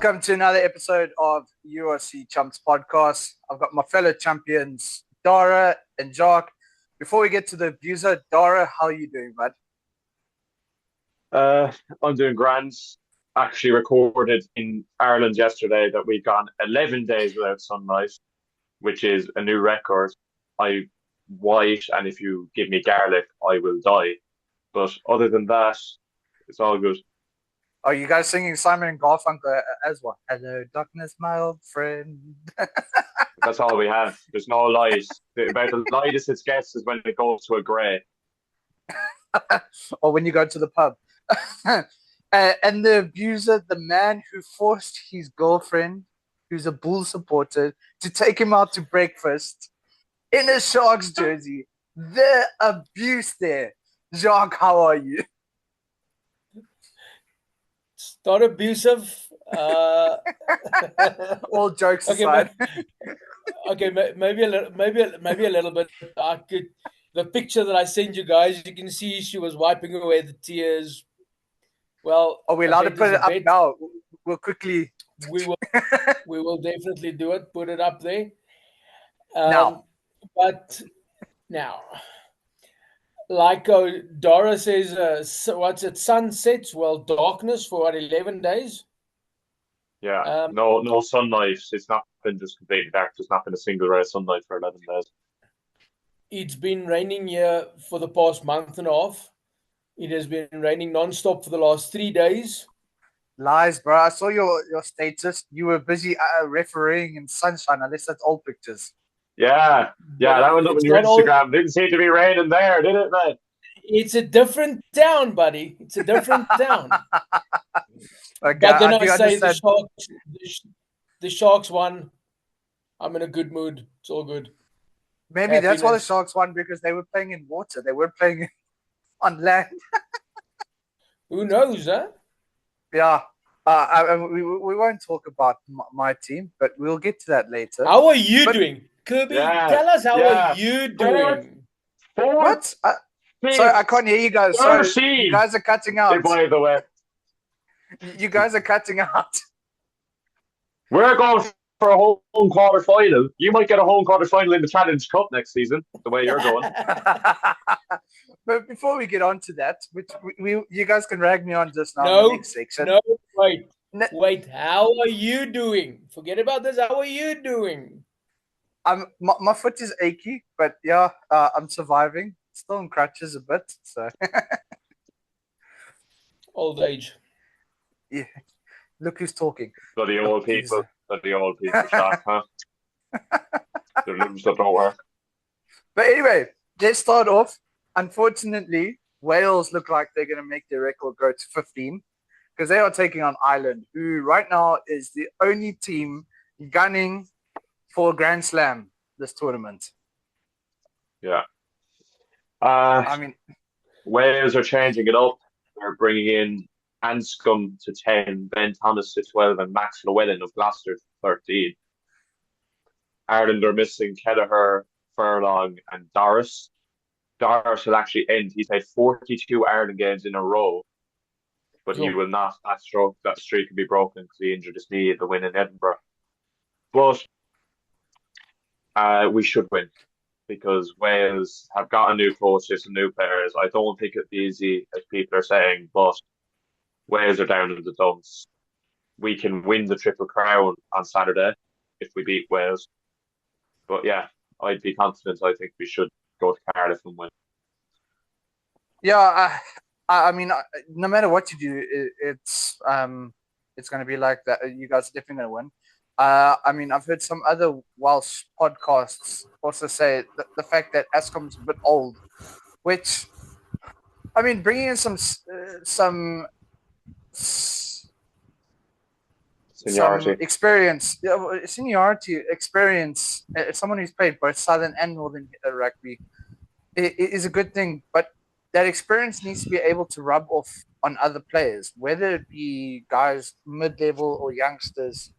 Welcome to another episode of URC Chumps podcast. I've got my fellow champions, Dara and Jacques. Before we get to the abuser, Dara, how are you doing, bud? I'm doing grand. Actually recorded in Ireland yesterday that we've gone 11 days without sunlight, which is a new record. I white, and if you give me garlic, I will die. But other than that, it's all good. Are you guys singing Simon and Garfunkel as well? Hello, darkness, my old friend. That's all we have. There's no light. About the lightest it gets is when it goes to a grey. Or when you go to the pub. And the abuser, the man who forced his girlfriend, who's a Bull supporter, to take him out to breakfast in a Sharks jersey. The abuse there. Jacques, how are you? It's not abusive. All jokes aside. Maybe a little bit. The picture that I sent you guys, you can see she was wiping away the tears. Well, are we allowed to put it up now? We'll quickly. We will definitely do it. Put it up there. Now, like Dora says, what's it? Sunsets, well, darkness for 11 days. Yeah, no sunlight. It's not been just completely dark. There's not been a single ray of sunlight for 11 days. It's been raining here for the past month and a half. It has been raining non-stop for the last 3 days. Lies, bro. I saw your status. You were busy refereeing in sunshine, unless that's old pictures. Yeah, that went up on your Instagram. Didn't seem to be raining there, did it, man? It's a different town, buddy. It's a different town. Okay, but then I say understand. the Sharks won. I'm in a good mood. It's all good. Maybe Happiness. That's why the Sharks won, because they were playing in water. They weren't playing on land. Who knows, huh? Yeah. We won't talk about my team, but we'll get to that later. How are you doing? Kirby, tell us how are you doing? What? Sorry, I can't hear you guys. Sorry, you guys are cutting out. By the way, you guys are cutting out. We're going for a home quarter final. You might get a home quarter final in the Challenge Cup next season, the way you're going. But before we get on to that, which you guys can rag me on just now in the next section. No, wait. How are you doing? Forget about this. How are you doing? My foot is achy, but yeah, I'm surviving. Still on crutches a bit, so. Old age. Yeah. Look who's talking. Bloody old people. Shot, huh? Their limbs that don't work. But anyway, let's start off. Unfortunately, Wales look like they're going to make their record go to 15, because they are taking on Ireland, who right now is the only team gunning for GrandSlam this tournament. Yeah. Wales are changing it up. They're bringing in Anscombe to 10, Ben Thomas to 12, and Max Llewellyn of Gloucester to 13. Ireland are missing Kelleher, Furlong, and Doris. Doris will actually end. He's played 42 Ireland games in a row, but he will not. That streak can be broken because he injured his knee in the win in Edinburgh. But we should win, because Wales have got a new coach, some new players. I don't think it'll be easy, as people are saying, but Wales are down in the dumps. We can win the Triple Crown on Saturday if we beat Wales. But yeah, I'd be confident. I think we should go to Cardiff and win. Yeah, I mean, no matter what you do, it's going to be like that. You guys are definitely going to win. I mean, I've heard some other Welsh podcasts also say the fact that Ascom's a bit old, which, I mean, bringing in some seniority experience, someone who's played both Southern and Northern rugby is a good thing, but that experience needs to be able to rub off on other players, whether it be guys mid-level or youngsters.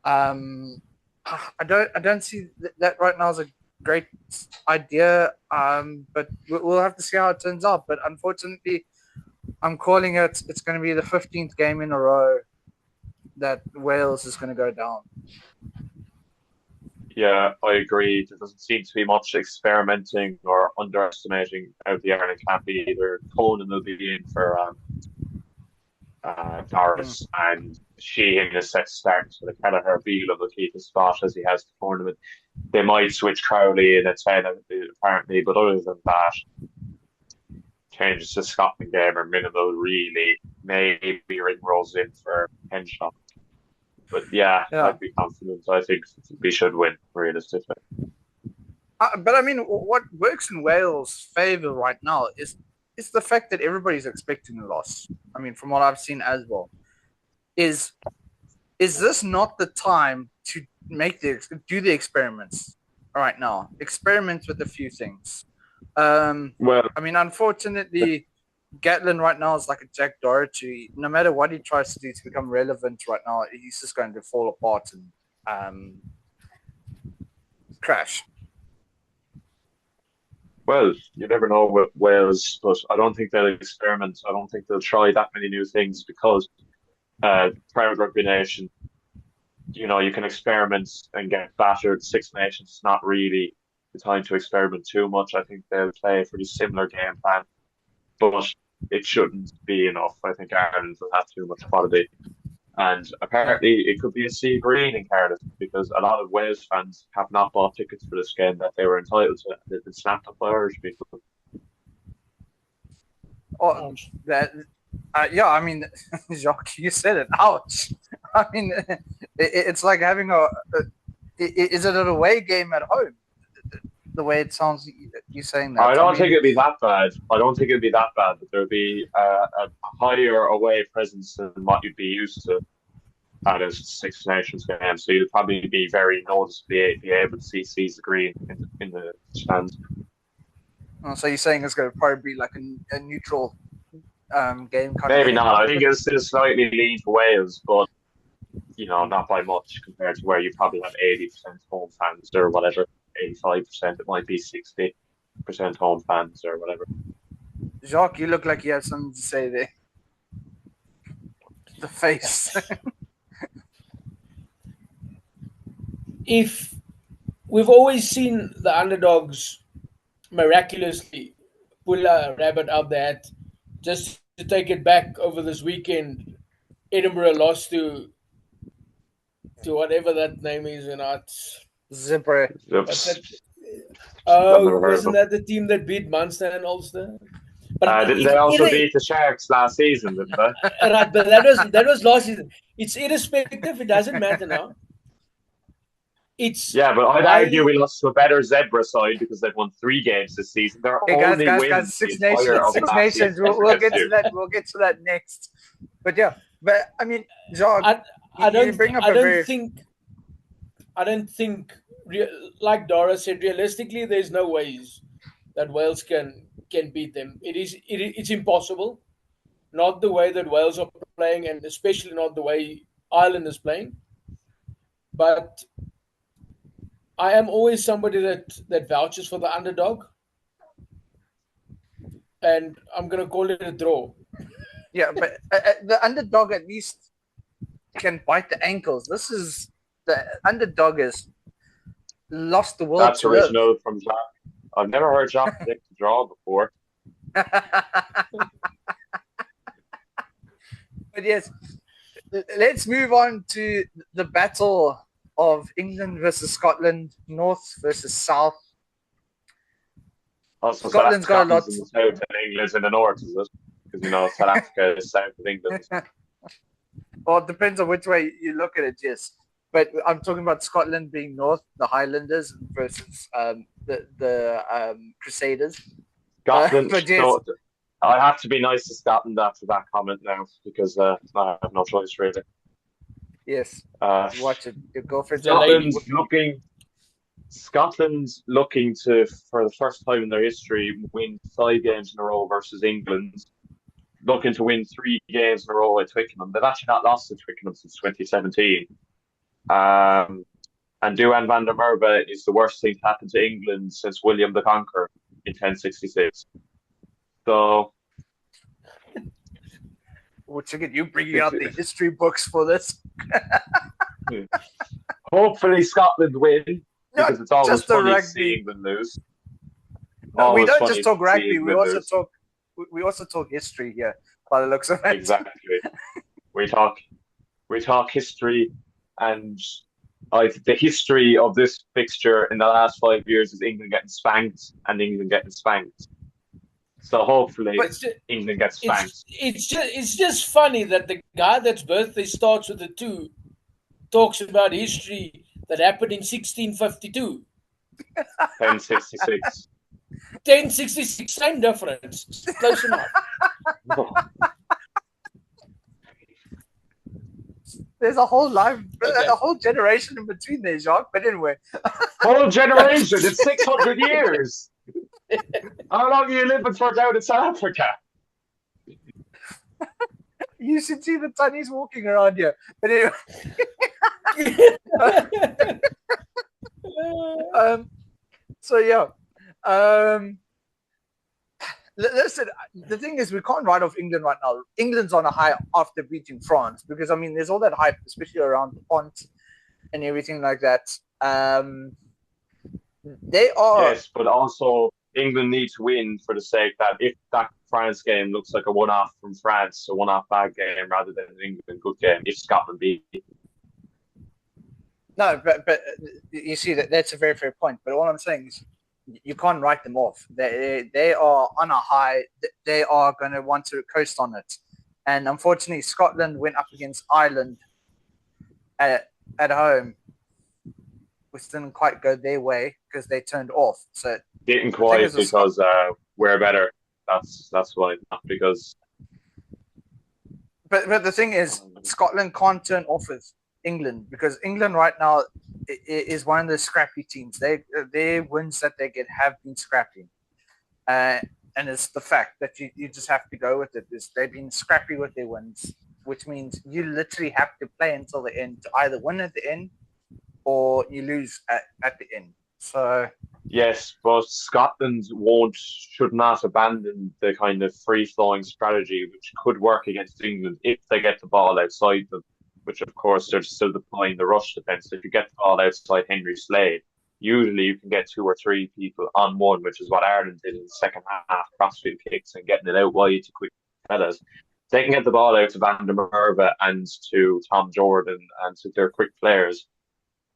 I don't see that right now as a great idea, but we'll have to see how it turns out. But unfortunately, I'm calling it. It's going to be the 15th game in a row that Wales is going to go down. Yeah, I agree. There doesn't seem to be much experimenting or underestimating out of the Ireland camp either. Conan will be in for Norris, and Sheehan is set to start. So the Kelleher Beale will keep his spot as he has the tournament. They might switch Crowley in at 10 apparently, but other than that, changes to Scotland game are minimal really. Maybe Ringrose in for Henshaw. But yeah, I'd be confident. I think we should win, realistically. But I mean, what works in Wales' favour right now is the fact that everybody's expecting a loss. I mean, from what I've seen as well, is this not the time to do the experiments right now? Experiment with a few things. Well, I mean, unfortunately, Gatlin right now is like a Jack Doherty. No matter what he tries to do to become relevant right now, he's just going to fall apart and crash. Well, you never know with Wales, but I don't think they'll experiment. I don't think they'll try that many new things because Proud Rugby Nation, you can experiment and get battered. 6Nations is not really the time to experiment too much. I think they'll play a pretty similar game plan, but it shouldn't be enough. I think Ireland will have too much quality. And apparently it could be a sea green in Cardiff because a lot of Wales fans have not bought tickets for this game that they were entitled to. They've been snapped up by Irish people. Oh, yeah, I mean, Jacques, you said it. Ouch. I mean, it's like having is it an away game at home? The way it sounds, you saying that. I don't think it'd be that bad. But there'd be a higher away presence than what you'd be used to at a 6Nations game. So you'd probably be very noticeably be able to see Seas Green in the stands. Oh, so you're saying it's going to probably be like a neutral game? Maybe not. I think it's still slightly lean to Wales, but not by much compared to where you probably have 80% home fans or whatever. 85%, it might be 60% home fans or whatever. Jacques, you look like you have something to say there. The face. If we've always seen the underdogs miraculously pull a rabbit out the hat, just to take it back over this weekend, Edinburgh lost to whatever that name is, it's Zipper. Wasn't that the team that beat Munster and Ulster? But didn't they also beat the Sharks last season, didn't they? Right, but that was last season. It's irrespective. It doesn't matter now. But I'd argue we lost to a better Zebra side because they've won 3 games this season. They're only guys, 6Nations. We'll get to that. We'll get to that next. But yeah, I mean, Jacques, I don't think, like Dora said, realistically, there's no ways that Wales can beat them. It's impossible. Not the way that Wales are playing, and especially not the way Ireland is playing. But I am always somebody that vouches for the underdog, and I'm going to call it a draw. Yeah, but the underdog at least can bite the ankles. The underdog is lost the world. That's original from Jack. I've never heard Jack predict a draw before. But yes, let's move on to the battle of England versus Scotland, North versus South. Also, Scotland's got a lot. In the south and England's in the north, is it? Because South Africa is south of England. Well, it depends on which way you look at it, yes. But I'm talking about Scotland being north, the Highlanders versus the Crusaders. Scotland. I have to be nice to Scotland after that comment now because I have no choice really. Yes. Watch it. Your girlfriend's Scotland's looking to, for the first time in their history, win 5 games in a row versus England. Looking to win 3 games in a row at Twickenham. They've actually not lost to Twickenham since 2017. And Duan van der Merwe is the worst thing to happen to England since William the Conqueror in 1066. So, Which again, you bringing out the history books for this. Hopefully Scotland win, because it's always just the funny to rugby. see England lose. No, we Always don't funny just talk to see rugby. We England also lose. talk. We also talk history here, by the looks of it. Exactly. We talk history, and the history of this fixture in the last 5 years is England getting spanked and England getting spanked. So hopefully England gets spanked. It's just funny that the guy that's birthday starts with a 2 talks about history that happened in 1652. 1066. 1066, same difference. Close enough. There's a whole a whole generation in between there, Jacques. But anyway. Whole generation? It's 600 years. How long are you living for down in South Africa? You should see the tunnies walking around here. But anyway. So yeah. Listen, the thing is, we can't write off England right now. England's on a high after beating France, because I mean, there's all that hype, especially around the font and everything like that. They are, yes, but also England need to win for the sake that if that France game looks like a one-off from France, a one-off bad game rather than an England good game, if Scotland beat. No, but you see that's a very fair point. But all I'm saying is, you can't write them off. They are on a high. They are going to want to coast on it. And unfortunately, Scotland went up against Ireland at home, which didn't quite go their way because they turned off. So didn't quite because we're better. That's why, not because. But the thing is, Scotland can't turn off with England, because England right now is one of the scrappy teams. Their wins that they get have been scrappy, and it's the fact that you just have to go with it. They've been scrappy with their wins, which means you literally have to play until the end to either win at the end or you lose at the end. So yes, but Scotland should not abandon the kind of free-flowing strategy which could work against England if they get the ball outside them, which of course they're still deploying the rush defence. If you get the ball outside Henry Slade, usually you can get 2 or 3 people on one, which is what Ireland did in the second half, crossfield kicks and getting it out wide to quick fellas. They can get the ball out to Van der Merwe and to Tom Jordan and to their quick players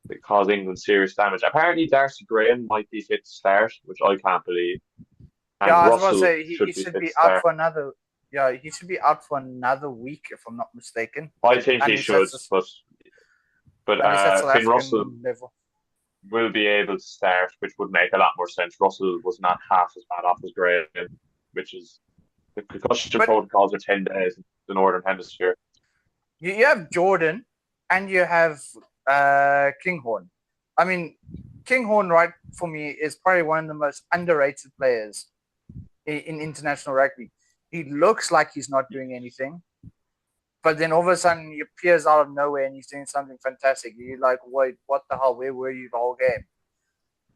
that cause England serious damage. Apparently Darcy Graham might be fit to start, which I can't believe. And I was about to say he should be out for another. Yeah, he should be out for another week, if I'm not mistaken. I think he should, but Finn Russell will be able to start, which would make a lot more sense. Russell was not half as bad off as Graham, which is the concussion protocols are 10 days in the Northern Hemisphere. You have Jordan and you have Kinghorn. I mean, Kinghorn, right, for me, is probably one of the most underrated players in international rugby. He looks like he's not doing anything, but then all of a sudden he appears out of nowhere and he's doing something fantastic. You're like, wait, what the hell? Where were you the whole game?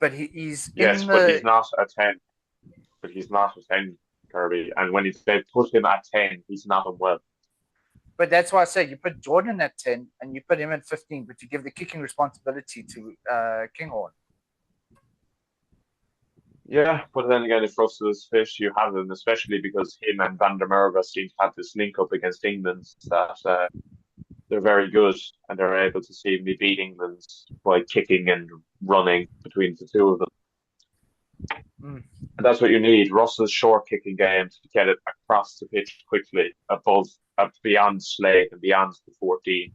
But he's but he's not a 10. But he's not a 10, Kirby. And when they put him at 10, he's not done well. But that's why I say you put Jordan at 10 and you put him at 15, but you give the kicking responsibility to Kinghorn. Yeah, but then again, if Russell is fit, you have him, especially because him and Van der Merwe seem to have this link up against England that they're very good and they're able to seemingly beat England by kicking and running between the two of them. And that's what you need. Russell's short kicking game to get it across the pitch quickly, beyond Slade and beyond the 14,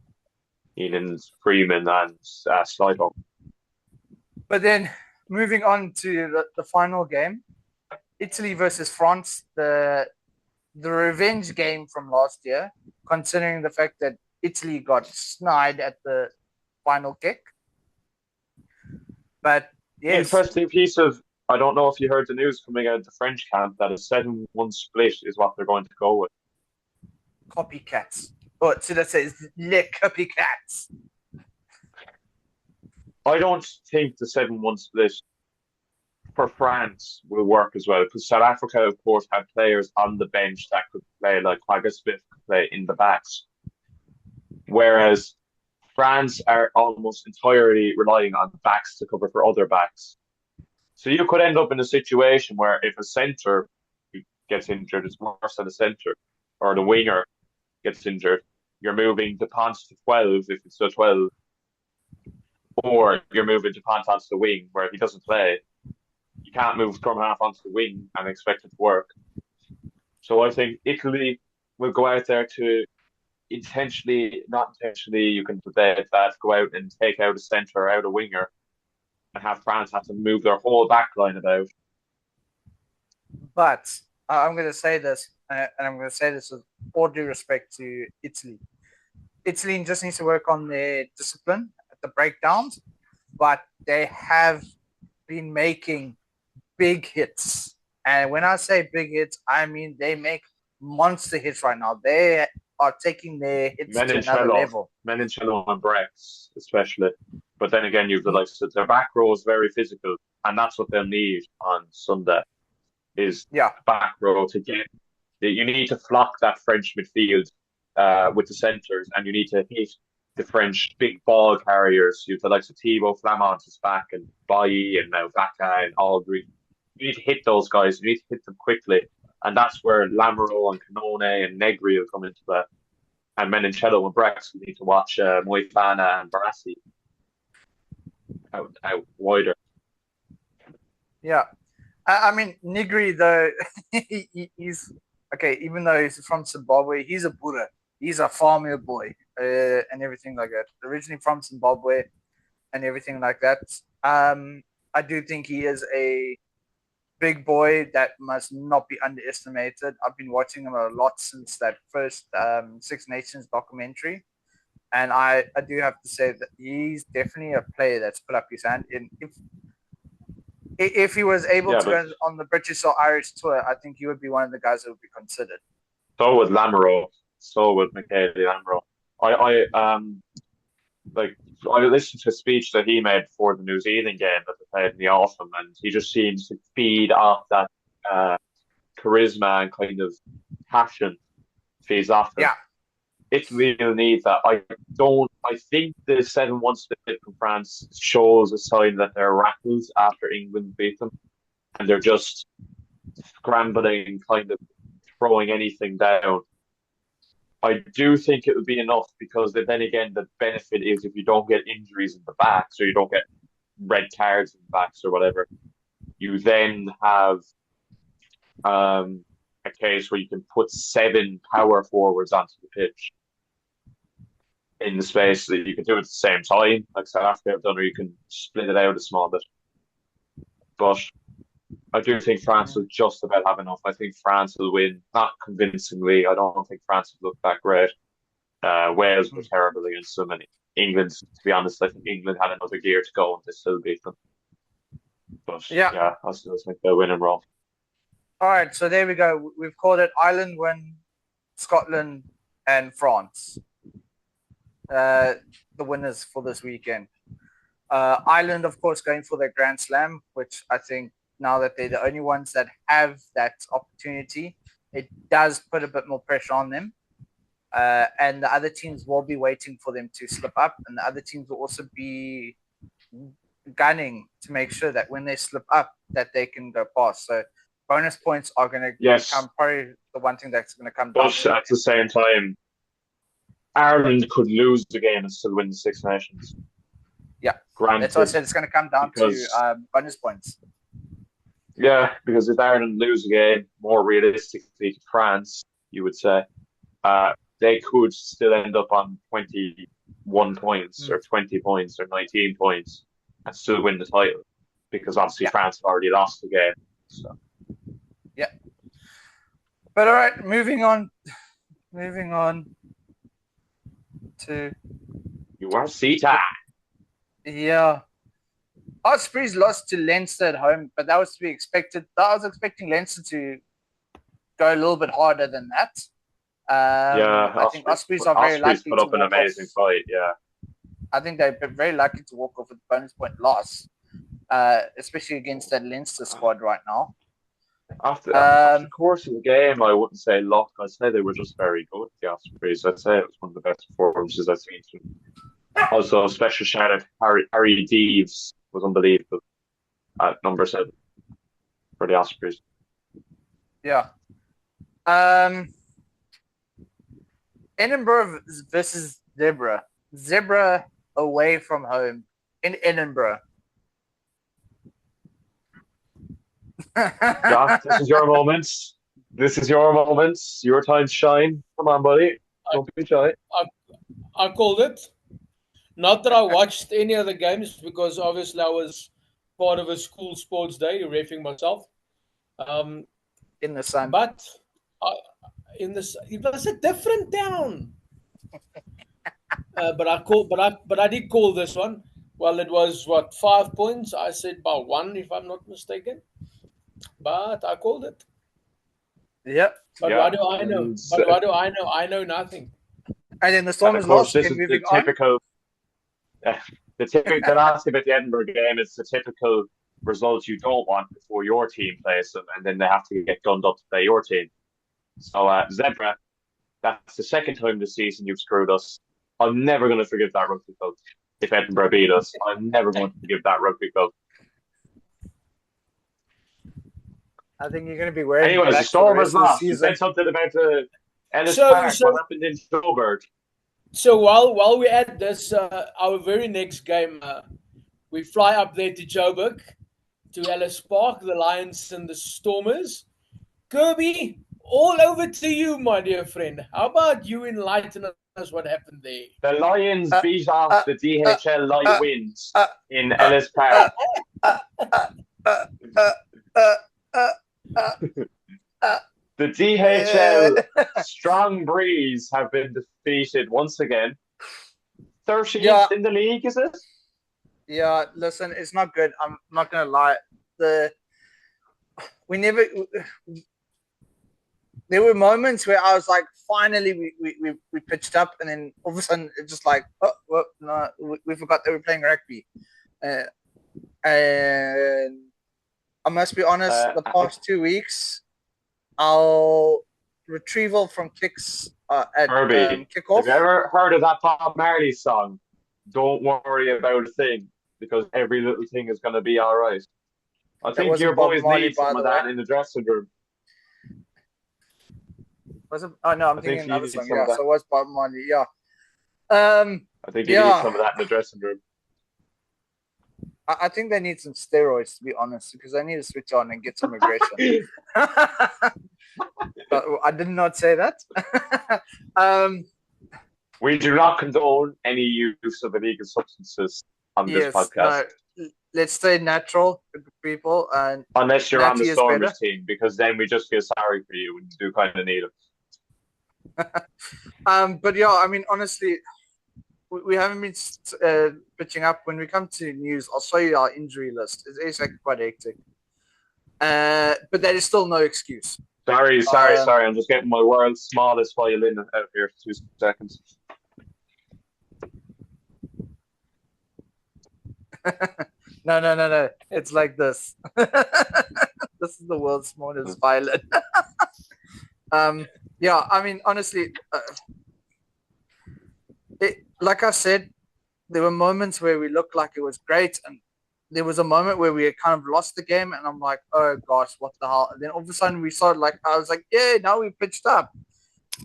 Enans, Freeman and Sligo. But then moving on to the final game, Italy versus France, the revenge game from last year, considering the fact that Italy got snide at the final kick. But yes. Interesting piece of, I don't know if you heard the news coming out of the French camp, that a 7-1 split is what they're going to go with. Copycats. Oh, so that says le copycats. I don't think the 7-1 split for France will work as well, because South Africa, of course, had players on the bench that could play, like Quagga Smith play in the backs. Whereas France are almost entirely relying on backs to cover for other backs. So you could end up in a situation where if a centre gets injured, it's worse than a centre, or the winger gets injured, you're moving Dupont to 12 if it's a 12, or you're moving Dupont onto the wing where if he doesn't play, you can't move scrum half onto the wing and expect it to work. So I think Italy will go out there to intentionally, not intentionally, you can debate that, go out and take out a centre or out a winger and have France have to move their whole back line about. But I'm going to say this, and I'm going to say this with all due respect to Italy. Italy just needs to work on their discipline at the breakdowns, but they have been making big hits. And when I say big hits, I mean they make monster hits right now. They are taking their hits to another level. Menincello and Brex, especially. But then again, you've the likes of their back row is very physical, and that's what they'll need on Sunday. Is back row to get. You need to flock that French midfield with the centres, and you need to hit the French big ball carriers. You have the likes of Thibaut Flamand is back, and Bailly, and now Vaca, and Aldry. You need to hit those guys. You need to hit them quickly, and that's where Lamoureux and Canone and Negri will come into that. And Menincello and Brex will need to watch Moefana and Barassi out wider. Yeah. I mean, Negri, though, he's okay, even though he's from Zimbabwe, he's a Buddha. He's a farmer boy and everything like that. Originally from Zimbabwe and everything like that. I do think he is a big boy that must not be underestimated. I've been watching him a lot since that first 6Nations documentary. And I do have to say that he's definitely a player that's put up his hand. And if he was able to go on the British or Irish tour, I think he would be one of the guys that would be considered. So would Lamoureux. So would Michele Lamoureux. I listened to a speech that he made before the New Zealand game that they played in the autumn, and he just seems to feed off that charisma and kind of passion feeds off him. Yeah. Italy will need that. I think the 7-1 split from France shows a sign that they're rattled after England beat them, and they're just scrambling, kind of throwing anything down. I do think it would be enough because then again, the benefit is if you don't get injuries in the backs or you don't get red cards in the backs or whatever, you then have a case where you can put 7 power forwards onto the pitch in the space that you can do it at the same time, like South Africa have done, or you can split it out a small bit. But I do think France will just about have enough. I think France will win, not convincingly. I don't think France will look that great. Wales were terrible against them, and England, to be honest, I think England had another gear to go and they still beat them. But yeah I still think they'll win in Rome. All right, so there we go. We've called it Ireland win, Scotland, and France. The winners for this weekend. Ireland, of course, going for their GrandSlam, which I think now that they're the only ones that have that opportunity, it does put a bit more pressure on them. And the other teams will be waiting for them to slip up, and the other teams will also be gunning to make sure that when they slip up, that they can go past. So bonus points are going to become probably the one thing that's going to come down. But at the same time, Ireland could lose the game and still win the 6 Nations. Yeah, that's what I said. It's going to come down to bonus points. Yeah, because if Ireland lose a game, more realistically to France, you would say, they could still end up on 21 points or 20 points or 19 points and still win the title, because obviously France have already lost the game. So. Yeah. But all right, moving on to URC time. Yeah. Ospreys lost to Leinster at home, but that was to be expected. I was expecting Leinster to go a little bit harder than that. I think Ospreys are very lucky put up an amazing fight. Yeah, I think they're very lucky to walk off with a bonus point loss, especially against that Leinster squad right now. After Um, the course of the game, I wouldn't say luck. I'd say they were just very good, the Ospreys. I'd say it was one of the best performances I've seen. Also, a special shout out Harry Deves was unbelievable at number 7 for the Ospreys. yeah. Edinburgh versus Zebra. Zebra away from home in Edinburgh. Josh, this is your moment. This is your moment. Your time to shine. Come on, buddy. Don't be shy. I called it. Not that I watched any of the games because obviously I was part of a school sports day, refing myself. Um, in the sun. but it was a different town. But I did call this one. Well, it was what 5 points. I said about 1, if I'm not mistaken. But I called it. Yep. But Yeah, why do I know? But why do I know? I know nothing. And then the Stormers of course, lost. this Okay, is the moving on. typical. The last thing about the Edinburgh game is the typical result you don't want before your team plays them, and then they have to get gunned up to play your team. So, Zebra, that's the second time this season you've screwed us. I'm never going to forgive that rugby club if Edinburgh beat us. I'm never going to forgive that rugby club. I think you're going to be wearing. Anyways, the Stormers lost. You said something about Ellis Park. What happened in Joburg? So while we're at this, our very next game, we fly up there to Joburg, to Ellis Park, the Lions and the Stormers. Kirby, all over to you, my dear friend. How about you enlighten us what happened there? The Lions beat off the DHL Light Winds in Ellis Park. The DHL Strong Breeze have been defeated once again. 13th in the league, is it? Yeah, listen, it's not good. I'm not going to lie. There were moments where I was like, finally, we pitched up, and then all of a sudden, it's just like, oh, well, no, we forgot that we're playing rugby. And I must be honest, the past 2 weeks, our retrieval from kicks at kickoff. Have you ever heard of that Bob Marley song? Don't worry about a thing, because every little thing is going to be all right. I think your boys need some of that in the dressing room. Was it? Oh no, I'm thinking another song. Yeah, so it was Bob Marley. Yeah. I think you need some of that in the dressing room. I think they need some steroids, to be honest, because they need to switch on and get some aggression. But I did not say that. We do not condone any use of illegal substances on this podcast. No, let's stay natural, people. And unless you're on the Stormers team, because then we just feel sorry for you and do kind of need it. But yeah, I mean, honestly, we haven't been pitching up. When we come to news, I'll show you our injury list. It's actually quite hectic. But that is still no excuse. Sorry. I'm just getting my world's smallest violin out here for 2 seconds. No. It's like this. This is the world's smallest violin. Yeah, I mean, honestly, like I said, there were moments where we looked like it was great, and there was a moment where we had kind of lost the game, and I'm like, oh gosh, what the hell? And then all of a sudden we started I was like, yeah, now we pitched up.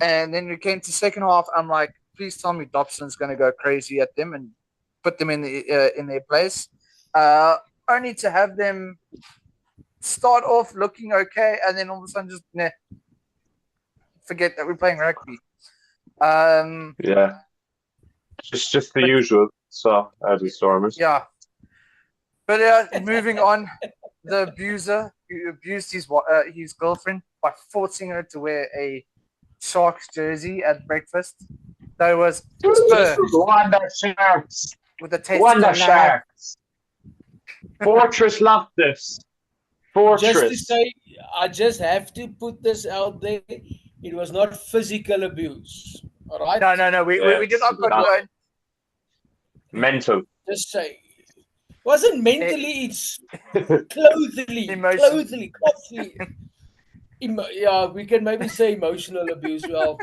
And then we came to second half. I'm like, please tell me Dobson's going to go crazy at them and put them in their place. Only to have them start off looking okay, and then all of a sudden just forget that we're playing rugby. Yeah. Just the usual. So, the Stormers. Yeah. But moving on, the abuser who abused his girlfriend by forcing her to wear a Sharks jersey at breakfast. That was Wanda Sharks. With a taste Wanda Sharks. Fortress Loftus. Fortress. Just to say, I just have to put this out there. It was not physical abuse. All right? No. We did not condone. Mental. Just say. Wasn't mentally, it's clothily. Clothily. Yeah, we can maybe say emotional abuse. Well,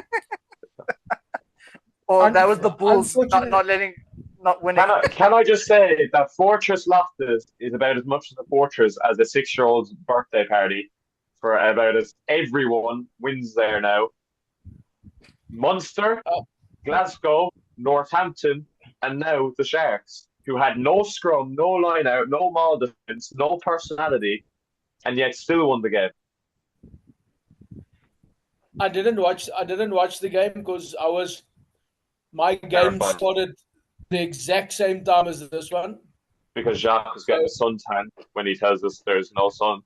Or that was the Bulls unfortunately, not winning. Can I just say that Fortress Loftus is about as much of a fortress as a 6-year-old's birthday party for about as everyone wins there now. Munster, uh, Glasgow, Northampton, and now the Sharks, who had no scrum, no line out, no maul defense, no personality, and yet still won the game. I didn't watch. I didn't watch the game because my game Terrifying. started the exact same time as this one. Because Jacques was getting a So suntan when he tells us there's no sun.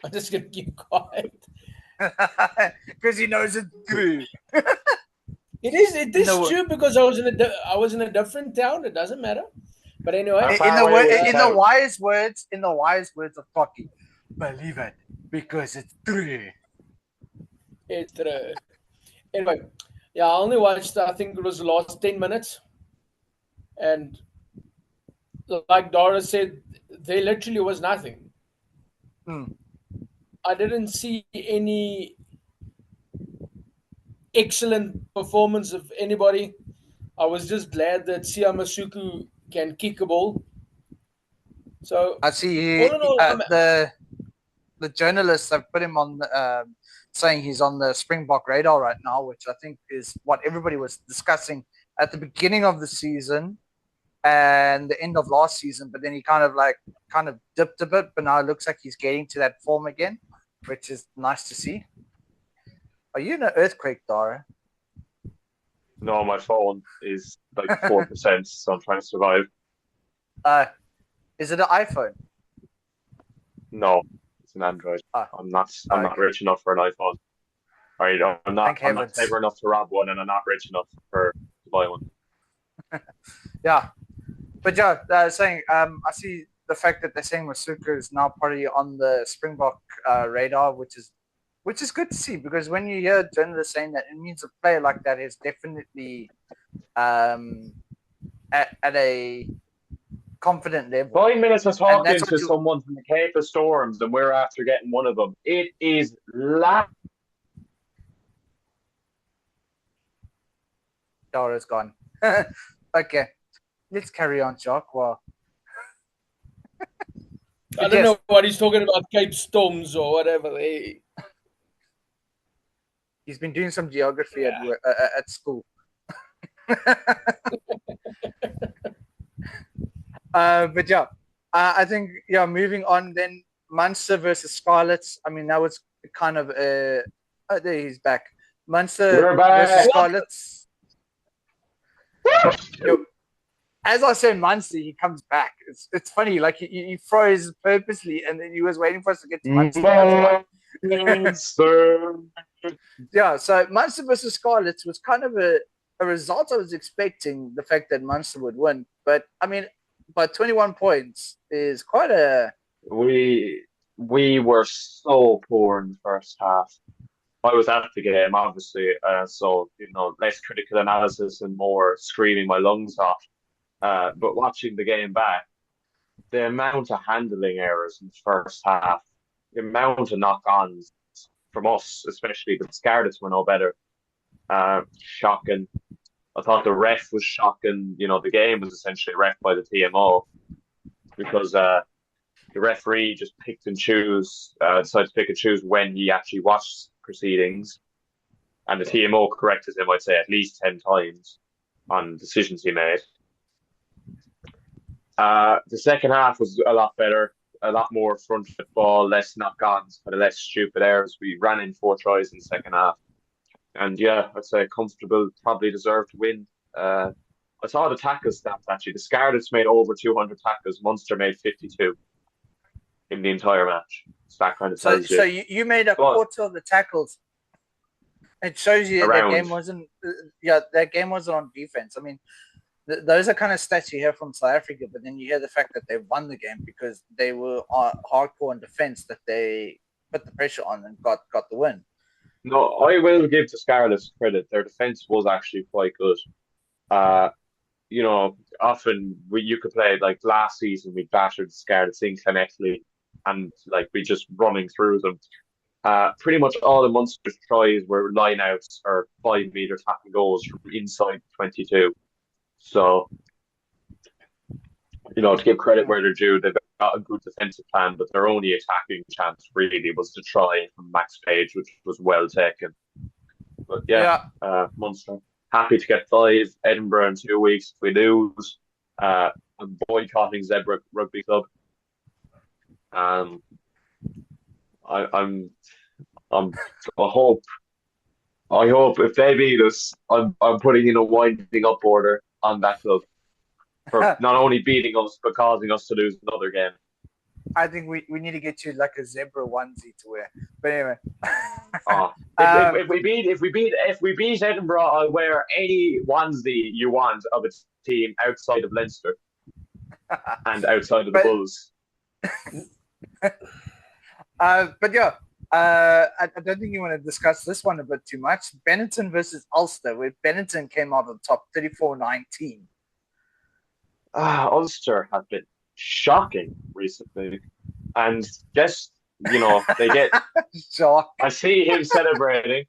I'm just gonna keep quiet. Because he knows it's true. It is No. true because I was in a different town. It doesn't matter. But anyway, How far away was the In town? the wise words of Pocky, believe it because it's true. it's anyway. Yeah, I only watched. I think it was the last 10 minutes, and like Dora said, there literally was nothing. Hmm. I didn't see any excellent performance of anybody. I was just glad that Siamasuku can kick a ball. So I see all in all, the journalists have put him on saying he's on the Springbok radar right now, which I think is what everybody was discussing at the beginning of the season and the end of last season. But then he kind of dipped a bit, but now it looks like he's getting to that form again, which is nice to see. Are you in an earthquake, Dara? No, my phone is like 4%, so I'm trying to survive. Is it an iPhone? No, it's an Android. I'm not rich enough for an iPhone. Right, I'm not clever enough to rob one, and I'm not rich enough to buy one. Yeah. But yeah, they're saying I see the fact that they're saying Masuka is now probably on the Springbok radar, which is good to see, because when you hear journalists saying that, it means a player like that is definitely at a confident level. 5 minutes of talking to someone from the Cape of Storms, and we're after getting one of them. It is Dara's gone. Okay, let's carry on, Jock. Well, I don't know what he's talking about, Cape Storms or whatever. He's been doing some geography at school. But yeah, I think moving on then, Munster versus Scarlets. I mean, that was kind of there he's back. Munster versus Scarlets. As I say, Munster, he comes back. It's funny, like he froze purposely, and then he was waiting for us to get to Munster. Yeah, so Munster versus Scarlets was kind of a result I was expecting, the fact that Munster would win. But I mean, by 21 points is quite a... We were so poor in the first half. I was at the game, obviously, so, less critical analysis and more screaming my lungs off. But watching the game back, the amount of handling errors in the first half, the amount of knock-ons from us, especially the Scarlets, were no better. Shocking. I thought the ref was shocking. The game was essentially ref by the TMO, because the referee just picked and decided to pick and choose when he actually watched proceedings, and the TMO corrected him, I'd say, at least 10 times on decisions he made. The second half was a lot better, a lot more front football, less knock-ons, but less stupid errors. We ran in 4 tries in the second half. And yeah, I'd say comfortable, probably deserved to win. I saw the tackle stats, actually. The Scarlets made over 200 tackles. Munster made 52 in the entire match. So that kind of tells you. So you made a quarter of the tackles. It shows you that game wasn't... that game wasn't on defense. I mean, those are kind of stats you hear from South Africa, but then you hear the fact that they won the game because they were hardcore in defense, that they put the pressure on and got the win. No, I will give the Scarlets credit. Their defense was actually quite good. Often you could play, like last season, we battered the Scarlets in Clonettley. and like we just running through them. Pretty much all the Munster's tries were line outs or 5 meter tackle goals from inside 22. So, to give credit where they're due, they've got a good defensive plan, but their only attacking chance really was to try from Max Page, which was well taken. But Munster happy to get 5. Edinburgh in 2 weeks if we lose. I'm boycotting Zebra Rugby Club. I hope if they beat us, I'm putting in a winding up order on that club for not only beating us but causing us to lose another game. I think we need to get you like a zebra onesie to wear. But anyway, if we beat Edinburgh, I'll wear any onesie you want of a team outside of Leinster and outside of the Bulls. But yeah, I don't think you want to discuss this one a bit too much. Benetton versus Ulster, where Benetton came out on top 34-19. Ulster have been shocking recently, and just they get shock. I see him celebrating,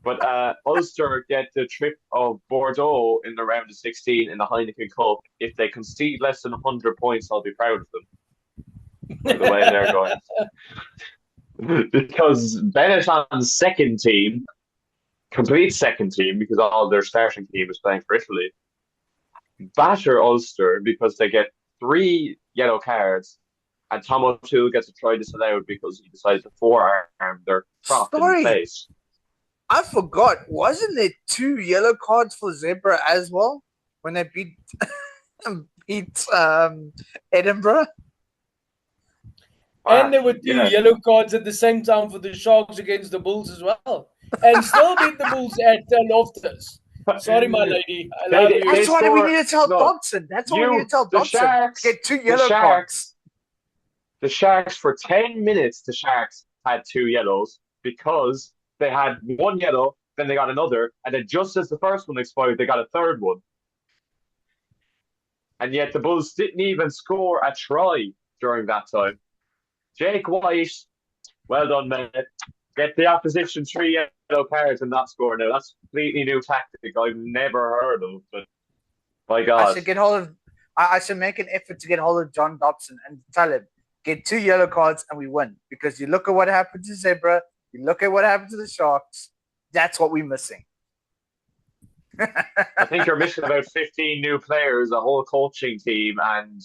but Ulster get the trip of Bordeaux in the round of 16 in the Heineken Cup. If they concede less than 100 points, I'll be proud of them for the way they're going. Because Benetton's complete second team, because all their starting team is playing for Italy, batter Ulster because they get 3 yellow cards, and Tom O'Toole gets a try disallowed because he decided to forearm their prop in the face. I forgot. Wasn't there 2 yellow cards for Zebra as well when they beat Edinburgh? And there were 2 yellow cards at the same time for the Sharks against the Bulls as well, and still beat the Bulls at Loftus. Sorry, my lady. I love you. That's why we need to tell Dodson. That's why we need to tell Dodson. Get 2 yellow cards. The Sharks, for 10 minutes, the Sharks had 2 yellows because they had 1 yellow, then they got another, and then just as the first one expired, they got a third one. And yet the Bulls didn't even score a try during that time. Jake White, well done, mate. Get the opposition 3 yellow cards and not score. Now, that's a completely new tactic I've never heard of, but my God. I should make an effort to get hold of John Dobson and tell him, get 2 yellow cards and we win. Because you look at what happened to Zebra, you look at what happened to the Sharks, that's what we're missing. I think you're missing about 15 new players, a whole coaching team, and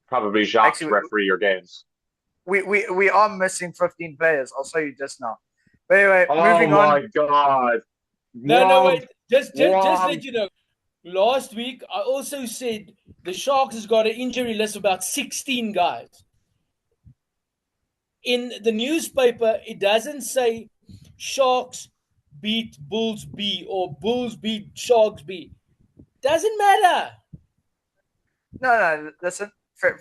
probably Jacques referee your games. We are missing 15 players. I'll show you just now. But anyway, moving on. Oh my God! No, wait. Just let you know. Last week, I also said the Sharks has got an injury list of about 16 guys. In the newspaper, it doesn't say Sharks beat Bulls B or Bulls beat Sharks B. Doesn't matter. No. Listen.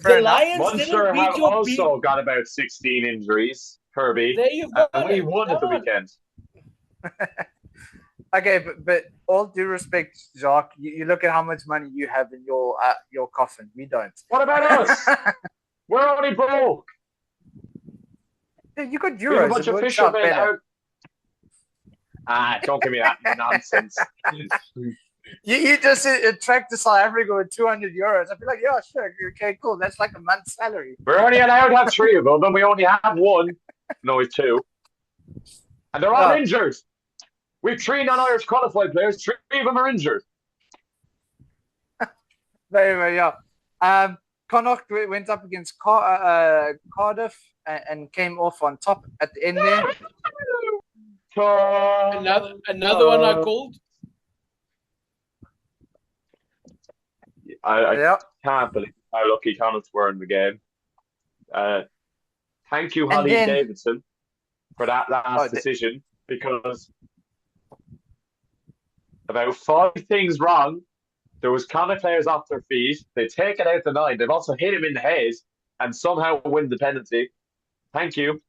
The Lions Munster have also got about 16 injuries, Kirby. There you go. And we won at the weekend. Okay, but all due respect, Jacques, you look at how much money you have in your coffin. We don't. What about us? We're only broke. Yeah, you got euros. We have a bunch of fishermen out. Don't give me that nonsense. You just attract to South Africa with 200 euros. I'd be like, yeah, sure. Okay, cool. That's like a month's salary. We're only allowed to have 3 of them, and we only have 1. No, it's 2. And they're all injured. We have 3 non-Irish qualified players. 3 of them are injured. Anyway, yeah. Connacht went up against Cardiff and came off on top at the end there. Another one I called. I can't believe how lucky Connacht were in the game. Thank you, Holly Davidson, for that last decision, because about 5 things wrong. There was Connacht players off their feet. They take it out the 9. They've also hit him in the head and somehow win the penalty. Thank you.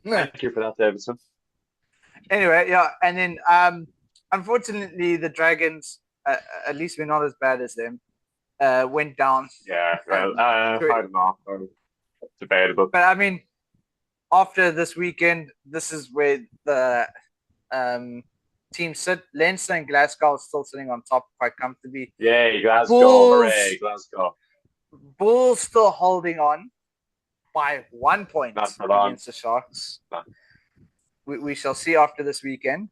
Thank you for that, Davidson. Anyway, yeah, and then unfortunately the Dragons, at least we're not as bad as them, went down. Yeah, well, I don't know. Debatable. But I mean, after this weekend, this is where the team sit. Leinster and Glasgow are still sitting on top quite comfortably. Yay, Glasgow, Bulls, hooray, Glasgow. Bulls still holding on by 1 point Not for long. against the Sharks. No. We shall see after this weekend.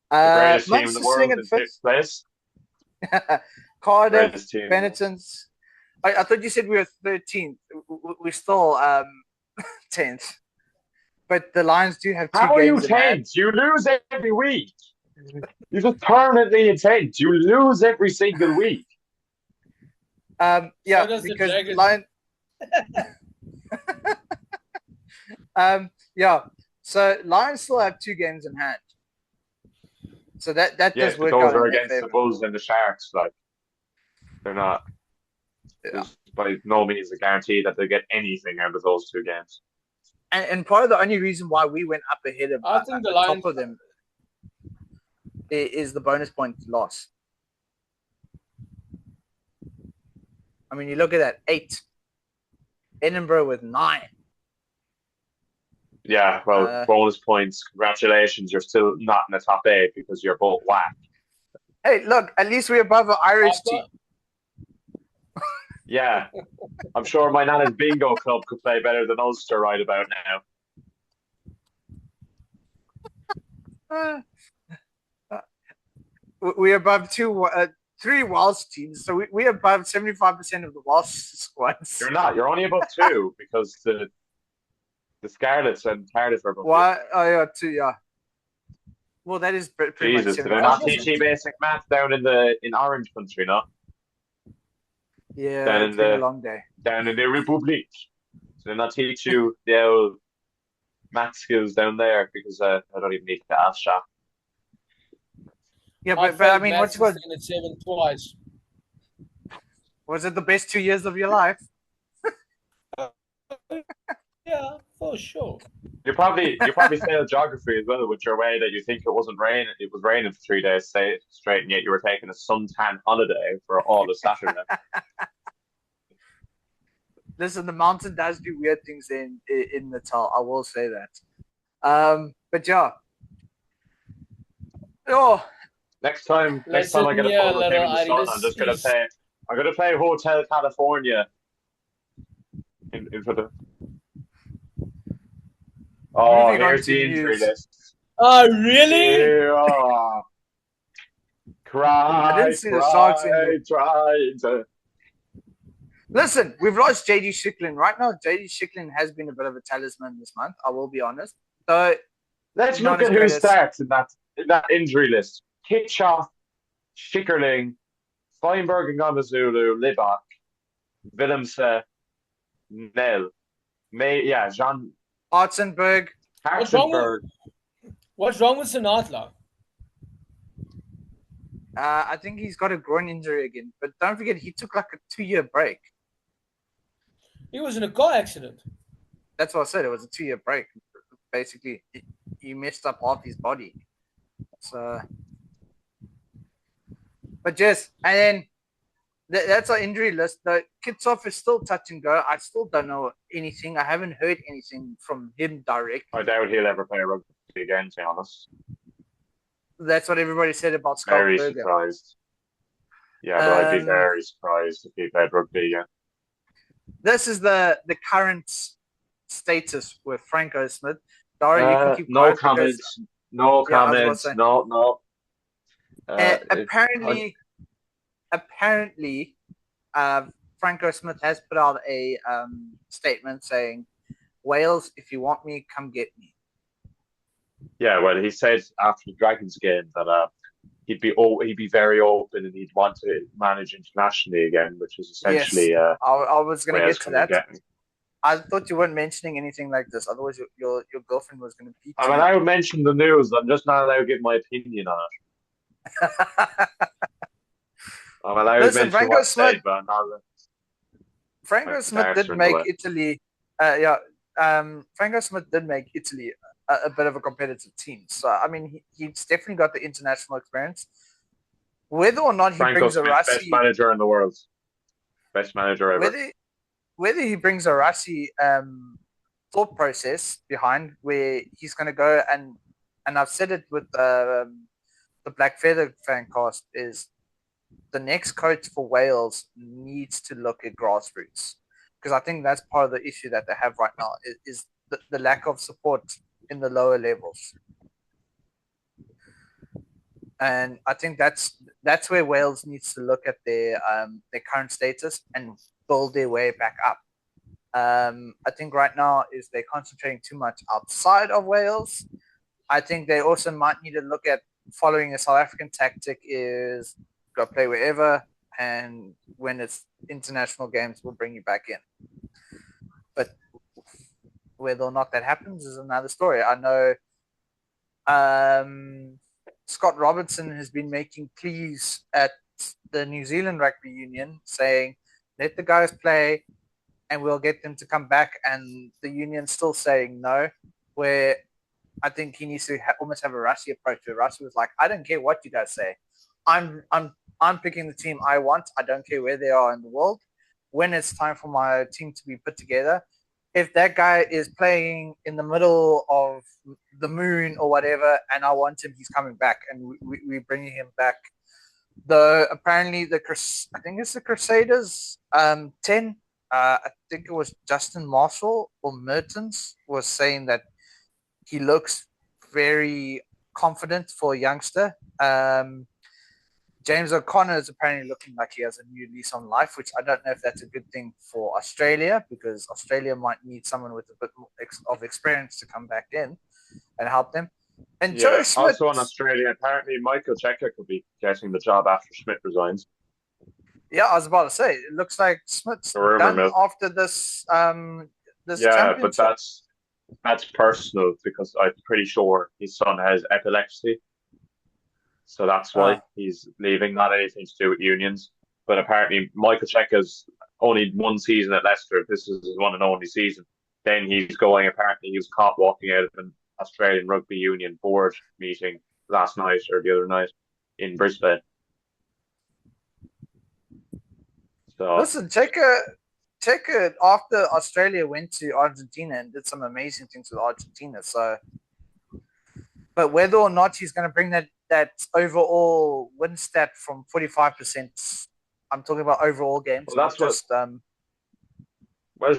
The greatest team in Munster the world in sitting fifth place. Cardiff, Greatest team. Penitence. I thought you said we were 13th. We're still 10th. But the Lions do have 2 How are you games in hand. 10th? You lose every week. You're just permanently in 10th. You lose every single week. Yeah, does the because Dragons. Lion. Yeah. So Lions still have 2 games in hand. So that Yes, does but work those out are in their against the favor. Bulls and the Sharks. Like, they're not. Yeah. It's by no means a guarantee that they get anything out of those 2 games. And part of the only reason why we went up ahead of I think the top Lions. of them is the bonus point loss. I mean, you look at that 8, Edinburgh with 9. Yeah, well, bonus points. Congratulations. You're still not in the top 8 because you're both whack. Hey, look, at least we're above an Irish team. Yeah. I'm sure my Nana's bingo club could play better than Ulster right about now. We're above 3 Welsh teams, so we're above 75% of the Welsh squads. You're not. You're only above 2 because the Scarlets and Cardiff are above 2. Why? Oh, yeah, 2, yeah. Well, that is pretty Jesus, much did they not 75%. teach you basic math down in Orange country, no? Yeah, Down it's been a long day. Down in the Republic. So they not teach you the old math skills down there because I don't even need to ask Shaq. Yeah, but I mean, what's at 7 twice? Was it the best 2 years of your life? Yeah, for sure. You probably failed geography as well with your way that you think it wasn't rain. It was raining for 3 days straight, and yet you were taking a suntan holiday for all of Saturday. Listen, the mountain does do weird things in Natal. I will say that. But yeah. Oh. Next time I get a photo of him in the sun, I'm just gonna play. I'm gonna play Hotel California. For the. Oh, here's the injury list. Oh, really? Yeah. Cry, I didn't see the Sharks try. Listen, we've lost JD Schicklin. Right now, JD Schicklin has been a bit of a talisman this month, I will be honest. So let's look at who starts in that injury list. Kitchoff, Schickerling, Feinberg and Gomezulu, Libak, Willemse, Nell, Jean Hartzenberg. What's wrong with Sinatla? I think he's got a groin injury again. But don't forget, he took like a 2-year break. He was in a car accident. That's what I said. It was a 2-year break. Basically, he messed up half his body. So, but yes, and then that's our injury list. The Kitsoff is still touch and go. I still don't know anything. I haven't heard anything from him direct. I doubt he'll ever play rugby again, to be honest. That's what everybody said about Scott Very Berger. surprised. Yeah, but I'd be very surprised if he played rugby again. This is the current status with Franco Smith. Dara, you can keep no comments. No comments. No. Apparently, Franco Smith has put out a statement saying, "Wales, if you want me, come get me." Yeah, well, he said after the Dragons game that he'd be very open and he'd want to manage internationally again, which is essentially. Yes, I was going to get to that. Me. I thought you weren't mentioning anything like this. Otherwise, your girlfriend was going to beat you. I mean, I would mention the news. I'm just not allowed to give my opinion on it. I'm allowed to mention Franco what Smith. Said, but I'm not. Franco Smith did make Italy. Franco Smith did make Italy a bit of a competitive team. So I mean, he's definitely got the international experience. Whether or not he brings a Rossi, best manager in the world, best manager ever. whether he brings a Rassi thought process behind where he's going to go and I've said it with the Black Feather fan cast is the next coach for Wales needs to look at grassroots because I think that's part of the issue that they have right now is the lack of support in the lower levels. And I think that's where Wales needs to look at their current status and build their way back up. I think right now is they're concentrating too much outside of Wales. I think they also might need to look at following a South African tactic is go play wherever, and when it's international games, we'll bring you back in. But whether or not that happens is another story. I know Scott Robertson has been making pleas at the New Zealand Rugby Union saying, let the guys play and we'll get them to come back. And the union's still saying no, where I think he needs to almost have a Rassi approach where Rassi was like, I don't care what you guys say. I'm picking the team I want. I don't care where they are in the world. When it's time for my team to be put together, if that guy is playing in the middle of the moon or whatever, and I want him, he's coming back, and we're bringing him back. Apparently I think it's the Crusaders 10. I think it was Justin Marshall or Mertens was saying that he looks very confident for a youngster. James O'Connor is apparently looking like he has a new lease on life, which I don't know if that's a good thing for Australia because Australia might need someone with a bit more of experience to come back in and help them. And Joe Schmidt, also in Australia, apparently Michael Cheika could be getting the job after Schmidt resigns. Yeah, I was about to say, it looks like Schmidt's done after this. But that's personal because I'm pretty sure his son has epilepsy. So that's why he's leaving, not anything to do with unions. But apparently Michael Cheika's only one season at Leicester. This is his one and only season. Then apparently he was caught walking out of an Australian Rugby Union board meeting last night or the other night in Brisbane. So listen, Cheika after Australia went to Argentina and did some amazing things with Argentina. So, but whether or not he's going to bring that overall win stat from 45%, I'm talking about overall games. Well, that's just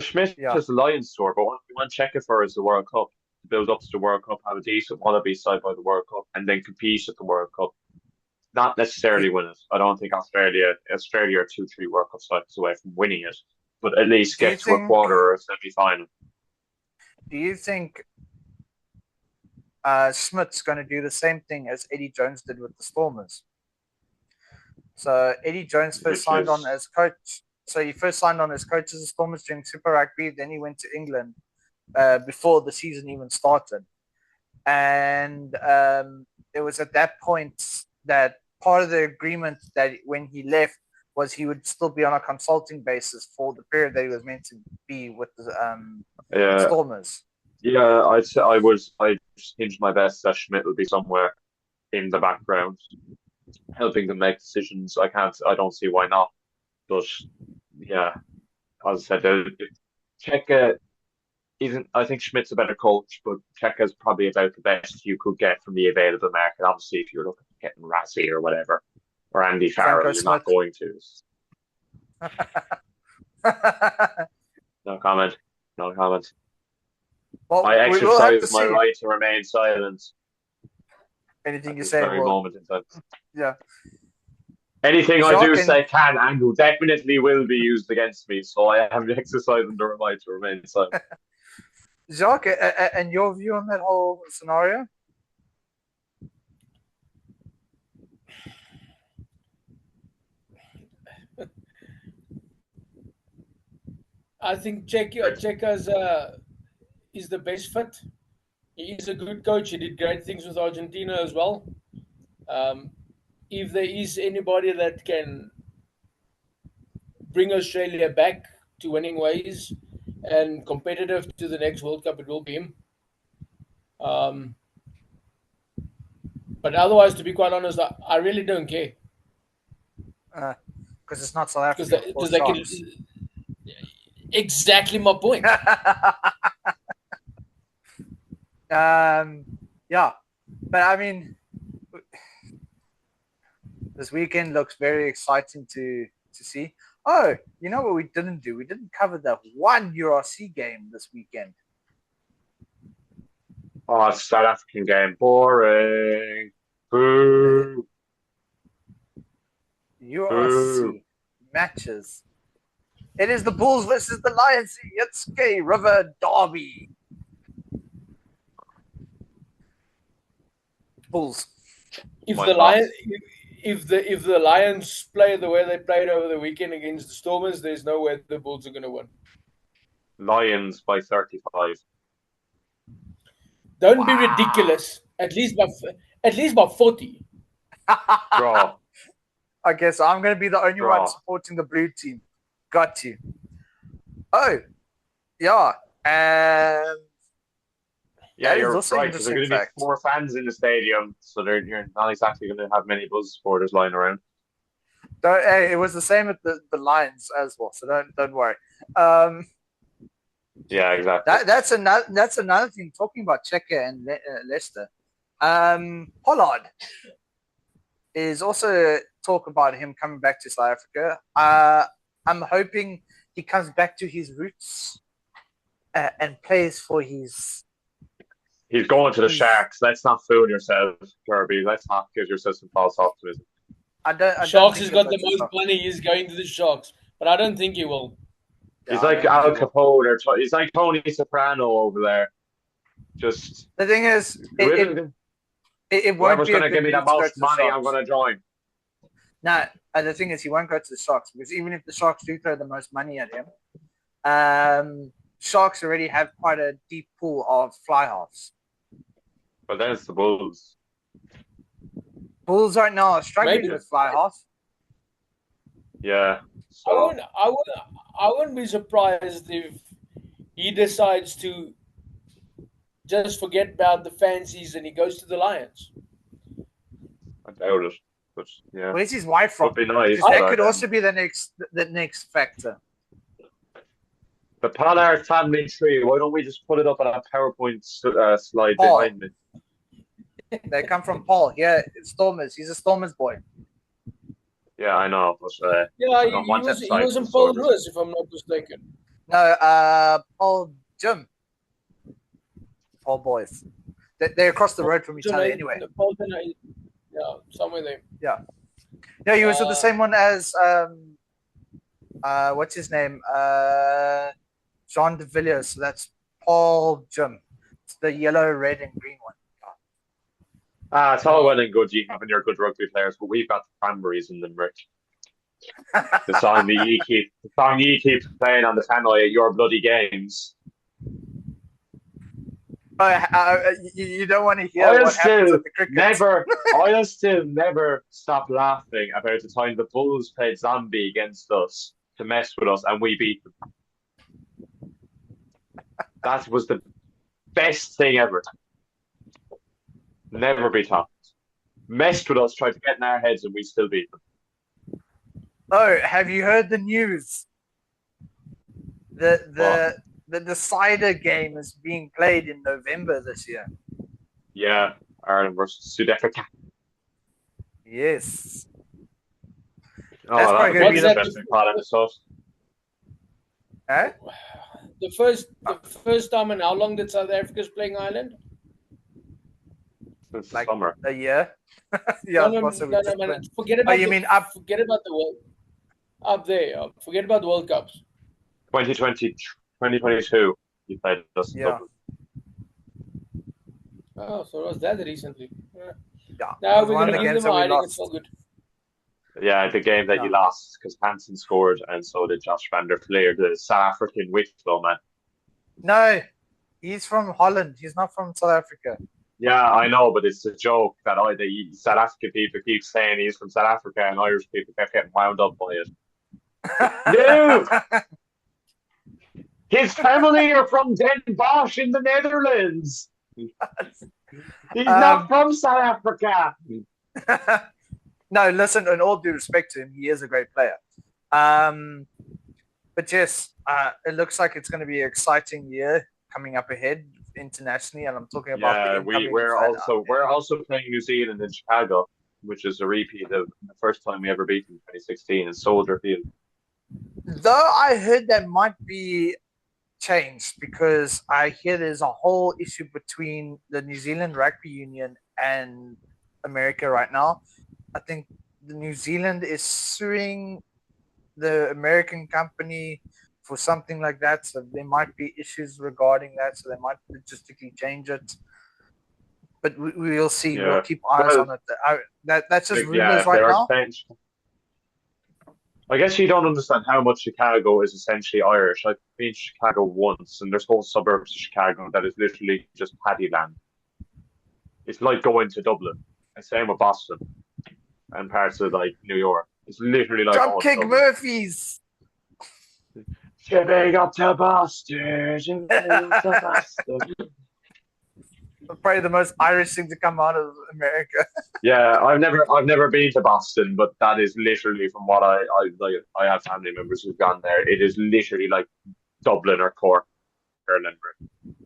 Schmidt is the Lions tour, but what we want Cheika for is the World Cup. To build up to the World Cup, have a decent wannabe side by the World Cup, and then compete at the World Cup. Not necessarily win it. I don't think Australia are 2-3 World Cup cycles away from winning it, but at least get to a quarter or a semi-final. Do you think Schmidt's going to do the same thing as Eddie Jones did with the Stormers? So Eddie Jones first signed on as coach. So he first signed on as coach as the Stormers during Super Rugby. Then he went to England before the season even started. And it was at that point that part of the agreement that when he left was he would still be on a consulting basis for the period that he was meant to be with the Stormers. Yeah, I hinged my best that Schmidt will be somewhere in the background, helping them make decisions. I don't see why not. But yeah, as I said, Cheika isn't. I think Schmidt's a better coach, but Cheika's probably about the best you could get from the available market. Obviously, if you're looking at getting Rassi or whatever, or Andy Farrell, you're not going to. No comment. Well, I exercise my right to remain silent. Anything you say, moment in time. Yeah. Anything I do say can and will definitely will be used against me, so I am exercising the right to remain silent. Jacques, and your view on that whole scenario? I think Cheika is the best fit. He's a good coach. He did great things with Argentina as well. If there is anybody that can bring Australia back to winning ways and competitive to the next World Cup, it will be him. But otherwise, to be quite honest, I really don't care. Because it's not South Africa. exactly my point. Yeah, but I mean, this weekend looks very exciting to see. Oh, you know what we didn't do? We didn't cover that one URC game this weekend. Oh, South African game. Boring. Boo. URC matches. It is the Bulls versus the Lions. It's Gay River Derby. Bulls. If My the thoughts. Lions, if the Lions play the way they played over the weekend against the Stormers, there's no way the Bulls are going to win. Lions by 35. Don't be ridiculous. At least by 40. Draw. Okay, so I'm going to be the only one supporting the blue team. Got you. Oh, yeah. And yeah, that is you're also right. Because there are going to be fact. 4 fans in the stadium, so you're not exactly going to have many Bulls supporters lying around. Hey, it was the same at the Lions as well, so don't worry. Yeah, exactly. That's another thing. Talking about Checker and Leicester, Pollard is also talk about him coming back to South Africa. I'm hoping he comes back to his roots and plays for his. He's going to the Sharks. Let's not fool yourself, Kirby. Let's not give yourself some false optimism. Sharks has got the most money. He's going to the Sharks, but I don't think he will. He's like Al Capone, or he's like Tony Soprano over there. Just the thing is, it won't whoever's be going to give me the most money, I'm going to join. No, the thing is, he won't go to the Sharks because even if the Sharks do throw the most money at him, Sharks already have quite a deep pool of fly halves. But then it's the Bulls. Bulls right now are struggling with fly half. Yeah. So. I wouldn't be surprised if he decides to just forget about the fancies and he goes to the Lions. I doubt it. But yeah. Where's his wife from? Would be nice. That could also be the next factor. The Pollard family tree. Why don't we just put it up on a PowerPoint slide behind me? They come from Paul. Yeah, it's Stormers. He's a Stormers boy. Yeah, I know. But, he wasn't Paul Lewis, if I'm not mistaken. No, Paul Jim. Paul boys. They're across the road from each other anyway. Yeah, somewhere there. Yeah. No, he was with the same one as what's his name? Jean de Villiers. So that's Paul Jim. It's the yellow, red, and green one. It's all well and good you having your good rugby players, but we've got the Cranberries in Limerick. The song you keep playing on the channel at your bloody games. You don't want to hear what happens at the cricket. I'll still never stop laughing about the time the Bulls played Zombie against us to mess with us and we beat them. That was the best thing ever. Never be topped. Messed with us, tried to get in our heads, and we still beat them. Oh, have you heard the news? The decider game is being played in November this year. Yeah, Ireland versus South Africa. Yes. That's probably going to be the interesting part of the sauce. Huh? The first time in how long did South Africa's playing Ireland? Since like summer. A year. Yeah, possibly. No, forget about. Forget about the world up there. Forget about the World Cups. 2022. You played us. Yeah. Oh, so it was that recently. Yeah. Now we're going to give them Ireland. It's all good. Yeah, the game that you lost because Hansen scored and so did Josh van der Fleer, the South African Wicklow man. No, he's from Holland. He's not from South Africa. Yeah, I know, but it's a joke that the South African people keep saying he's from South Africa and Irish people kept getting wound up by it. No! His family are from Den Bosch in the Netherlands. He's not from South Africa. No, listen, in all due respect to him, he is a great player. But yes, it looks like it's going to be an exciting year coming up ahead internationally, and I'm talking about the Yeah, incomings. we're also playing New Zealand in Chicago, which is a repeat of the first time we ever beat them in 2016 in Soldier Field. Though I heard that might be changed because I hear there's a whole issue between the New Zealand Rugby Union and America right now. I think the New Zealand is suing the American company for something like that. So there might be issues regarding that. So they might logistically change it. But we will see. Yeah. We'll keep eyes on it. That's just rumors right they are now. I guess you don't understand how much Chicago is essentially Irish. I've been to Chicago once, and there's whole suburbs of Chicago that is literally just paddy land. It's like going to Dublin. And same with Boston and parts of like New York. It's literally like Dropkick Murphys. Shipping up to Boston. Shipping up to Boston. Probably the most Irish thing to come out of America. Yeah, I've never been to Boston, but that is literally from what I like. I have family members who've gone there. It is literally like Dublin or Cork or Limerick.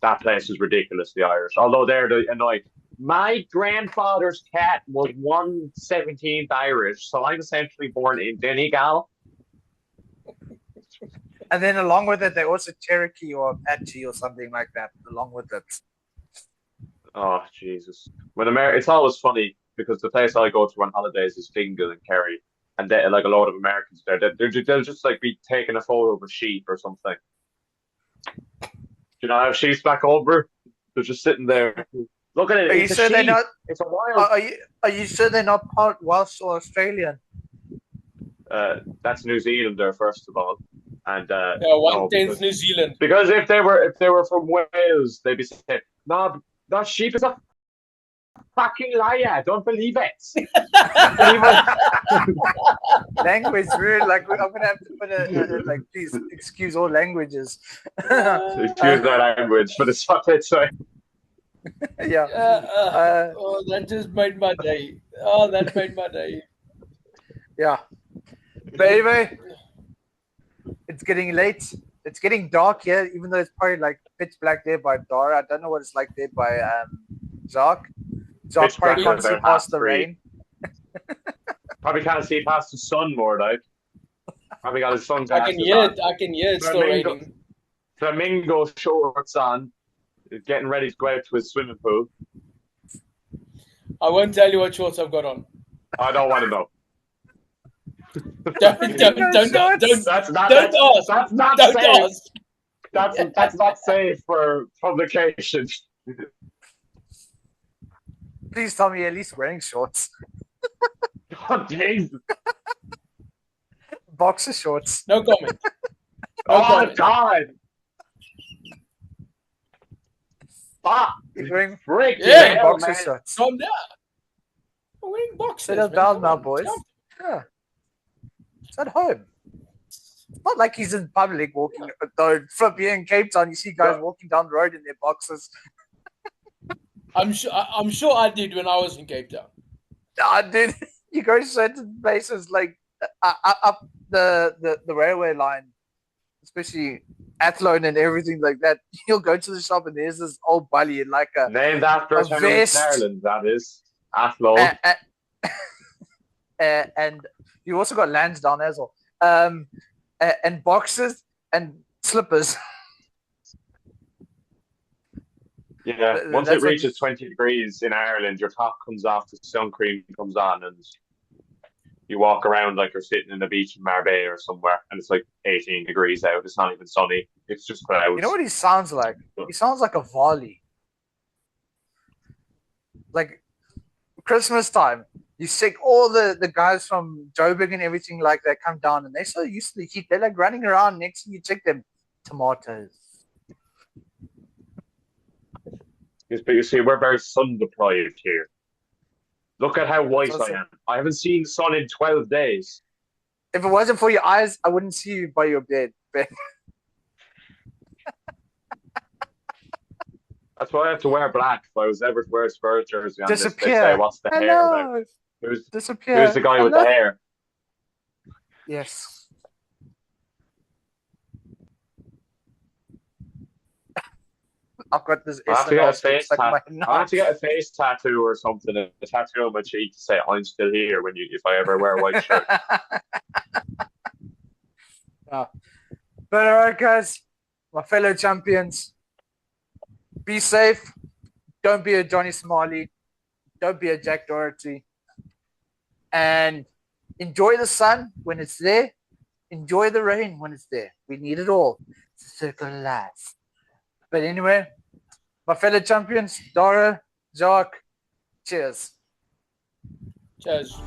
That place is ridiculously Irish. Although they're annoyed. My grandfather's cat was 1/17th Irish, so I'm essentially born in Donegal. And then along with it, they also Cherokee or Apache or something like that. Along with it. Oh Jesus! It's always funny because the place I go to on holidays is Fingal and Kerry, and they like a lot of Americans there. They'll just like be taking a photo of a sheep or something. Do you know how sheep's back over? They're just sitting there. Look at it. Are you sure they're not? It's a wild. Are you sure they're not part Welsh or Australian? That's New Zealander first of all, and one-tenth New Zealand. Because if they were from Wales, they'd be saying, "No, that sheep is a fucking liar. Don't believe it." Language, really? Like I'm gonna have to put a like, please excuse all languages. Excuse that language, but it's what they say. Yeah. Oh, that just made my day. Oh, that made my day. Yeah. But anyway, it's getting late. It's getting dark here, even though it's probably like pitch black there by Dara. I don't know what it's like there by Jacques. Jacques probably can't see past the rain. Probably can't see past the sun more, like. Probably got his sunglasses I can hear it. I can hear it still raining. Flamingo shorts on, getting ready to go out to his swimming pool. I won't tell you what shorts I've got on. I don't want to know. Don't ask. That's not safe for publication. Please tell me you're at least wearing shorts. Oh, Jesus. Boxer shorts. No comment. God. Fuck. You're wearing boxer shorts. Calm down. I'm wearing boxers. Settle down now, boys. Yeah. It's at home. It's not like he's in public walking. Though, from here in Cape Town, you see guys walking down the road in their boxers. I'm sure I did when I was in Cape Town. I did. You go to certain places like up the railway line, especially Athlone and everything like that. You'll go to the shop and there's this old bully in like a named after a town in Ireland. That is Athlone. And you also got Lansdowne as well. And boxers and slippers. Yeah, once it reaches 20 degrees in Ireland, your top comes off, the sun cream comes on, and you walk around like you're sitting in a beach in Marbella or somewhere, and it's like 18 degrees out. It's not even sunny. It's just clouds. You know what he sounds like? He sounds like a volley. Like Christmas time, you see all the guys from Joburg and everything like that come down, and they're so used to the heat. They're like running around. Next thing you check them, tomatoes. But you see, we're very sun deprived here. Look at how white I am. I haven't seen the sun in 12 days. If it wasn't for your eyes, I wouldn't see you by your bed. That's why I have to wear black. If I was ever to wear a Spurs jersey on disappear. This, they say, what's the hair about? Disappear. Who's the guy with the hair? Yes. I've got this I'll have to get a SNL stick face stuck in my tat. I'll have to notch. get a face tattoo or something, a tattoo on my cheek to say I'm still here if I ever wear a white shirt. No. But all right, guys, my fellow champions, be safe. Don't be a Johnny Smiley. Don't be a Jack Doherty. And enjoy the sun when it's there. Enjoy the rain when it's there. We need it all. It's a circle of life. But anyway, my fellow champions, Dara, Jacques, cheers. Cheers.